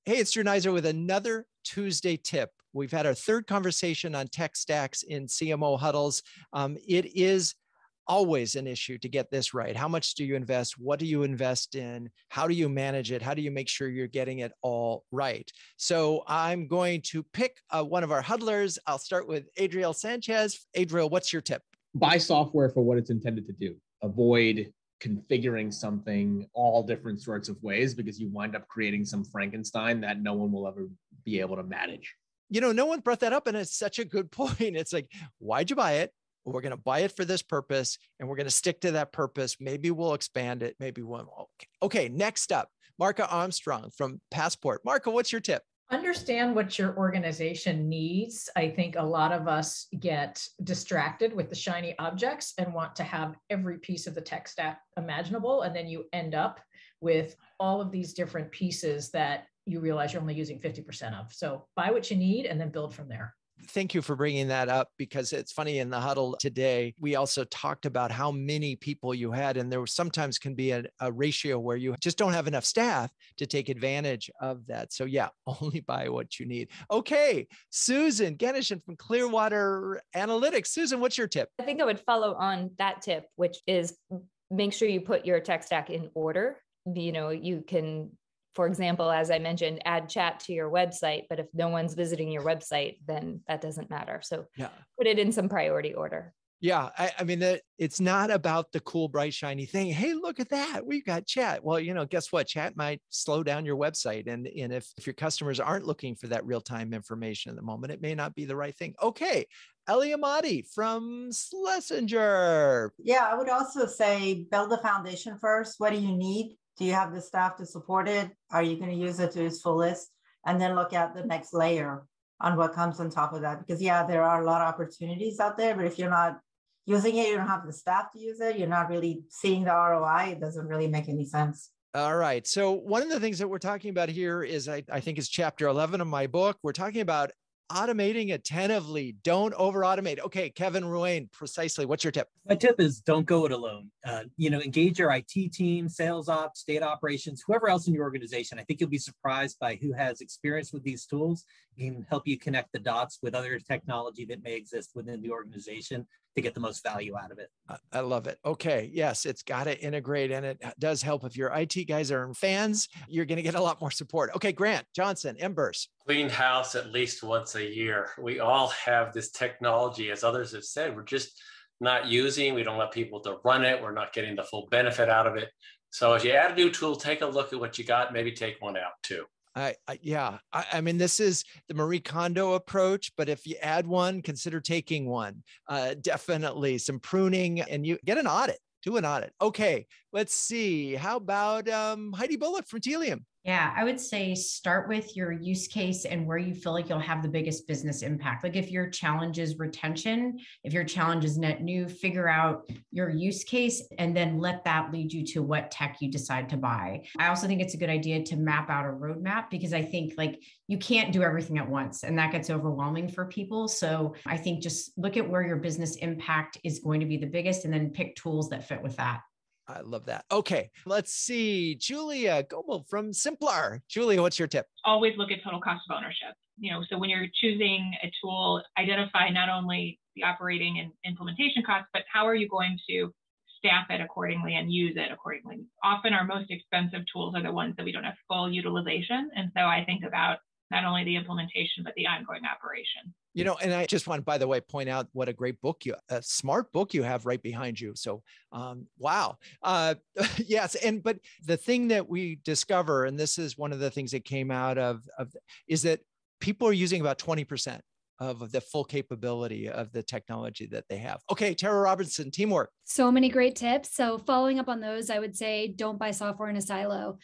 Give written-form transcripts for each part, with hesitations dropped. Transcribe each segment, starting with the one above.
Hey, it's Drew Neiser with another Tuesday tip. We've had our third conversation on tech stacks in CMO Huddles. It is always an issue to get this right. How much do you invest? What do you invest in? How do you manage it? How do you make sure you're getting it all right? So I'm going to pick one of our huddlers. I'll start with Adriel Sanchez. Adriel, what's your tip? Buy software for what it's intended to do. Avoid configuring something all different sorts of ways because you wind up creating some Frankenstein that no one will ever be able to manage. You know, no one brought that up, and it's such a good point. It's like, why'd you buy it? We're going to buy it for this purpose, and we're going to stick to that purpose. Maybe we'll expand it. Maybe we won't. Okay, next up, Marca Armstrong from Passport. Marca, what's your tip? Understand what your organization needs. I think a lot of us get distracted with the shiny objects and want to have every piece of the tech stack imaginable. And then you end up with all of these different pieces that you realize you're only using 50% of. So buy what you need and then build from there. Thank you for bringing that up, because it's funny, in the huddle today, we also talked about how many people you had, and there sometimes can be a ratio where you just don't have enough staff to take advantage of that. So yeah, only buy what you need. Okay, Susan Ganeshan from Clearwater Analytics. Susan, what's your tip? I think I would follow on that tip, which is make sure you put your tech stack in order. You know, you can, for example, as I mentioned, add chat to your website, but if no one's visiting your website, then that doesn't matter. So put it in some priority order. Yeah. I mean, it's not about the cool, bright, shiny thing. Hey, look at that. We've got chat. Well, you know, guess what? Chat might slow down your website. And if your customers aren't looking for that real-time information at the moment, it may not be the right thing. Okay. Ellie Ahmadi from Schlesinger. Yeah, I would also say build the foundation first. What do you need? Do you have the staff to support it? Are you going to use it to its fullest? And then look at the next layer on what comes on top of that. Because yeah, there are a lot of opportunities out there, but if you're not using it, you don't have the staff to use it, you're not really seeing the ROI, it doesn't really make any sense. All right. So one of the things that we're talking about here is, I think it's chapter 11 of my book. We're talking about automating attentively. Don't over automate. Okay, Kevin Ruane, Precisely. What's your tip? My tip is don't go it alone. Engage your IT team, sales ops, data operations, whoever else in your organization. I think you'll be surprised by who has experience with these tools. It can help you connect the dots with other technology that may exist within the organization to get the most value out of it. I love it. Okay. Yes, it's got to integrate, and it does help. If your IT guys are fans, you're going to get a lot more support. Okay, Grant, Johnson, Emburse. Clean house at least once a year. We all have this technology, as others have said, we're just not using. We don't let people to run it. We're not getting the full benefit out of it. So if you add a new tool, take a look at what you got, maybe take one out too. I mean, this is the Marie Kondo approach, but if you add one, consider taking one. Definitely some pruning, and you get an audit, do an audit. Okay, let's see. How about Heidi Bullock from Tealium? Yeah, I would say start with your use case and where you feel like you'll have the biggest business impact. Like if your challenge is retention, if your challenge is net new, figure out your use case and then let that lead you to what tech you decide to buy. I also think it's a good idea to map out a roadmap, because I think like you can't do everything at once and that gets overwhelming for people. So I think just look at where your business impact is going to be the biggest and then pick tools that fit with that. I love that. Okay, let's see. Julia Goebel from symplr. Julia, what's your tip? Always look at total cost of ownership. So when you're choosing a tool, identify not only the operating and implementation costs, but how are you going to staff it accordingly and use it accordingly. Often our most expensive tools are the ones that we don't have full utilization. And so I think about not only the implementation, but the ongoing operation. And I just want to, by the way, point out what a great book a smart book you have right behind you. So, wow. Yes. But the thing that we discover, and this is one of the things that came out of is that people are using about 20% of the full capability of the technology that they have. Okay, Tara Robertson, Teamwork. So many great tips. So following up on those, I would say don't buy software in a silo.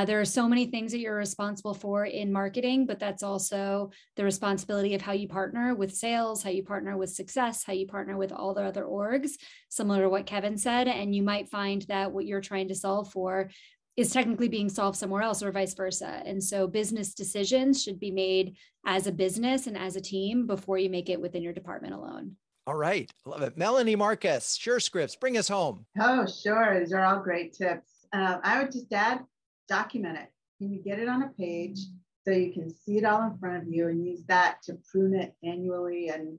There are so many things that you're responsible for in marketing, but that's also the responsibility of how you partner with sales, how you partner with success, how you partner with all the other orgs, similar to what Kevin said. And you might find that what you're trying to solve for is technically being solved somewhere else or vice versa. And so business decisions should be made as a business and as a team before you make it within your department alone. All right. I love it. Melanie Marcus, SureScripts, bring us home. Oh, sure. These are all great tips. I would just add, document it. Can you get it on a page? so you can see it all in front of you and use that to prune it annually and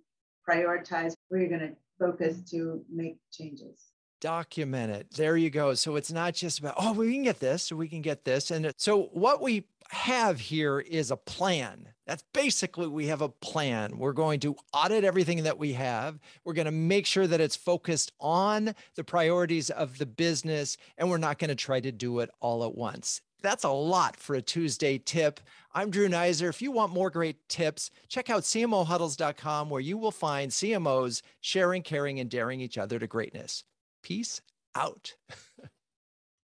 prioritize where you're going to focus to make changes. Document it. There you go. So it's not just about, oh, we can get this, or we can get this. And so what we have here is a plan. That's basically, we have a plan. We're going to audit everything that we have. We're going to make sure that it's focused on the priorities of the business, and we're not going to try to do it all at once. That's a lot for a Tuesday tip. I'm Drew Neiser. If you want more great tips, check out CMOHuddles.com, where you will find CMOs sharing, caring, and daring each other to greatness. Peace out.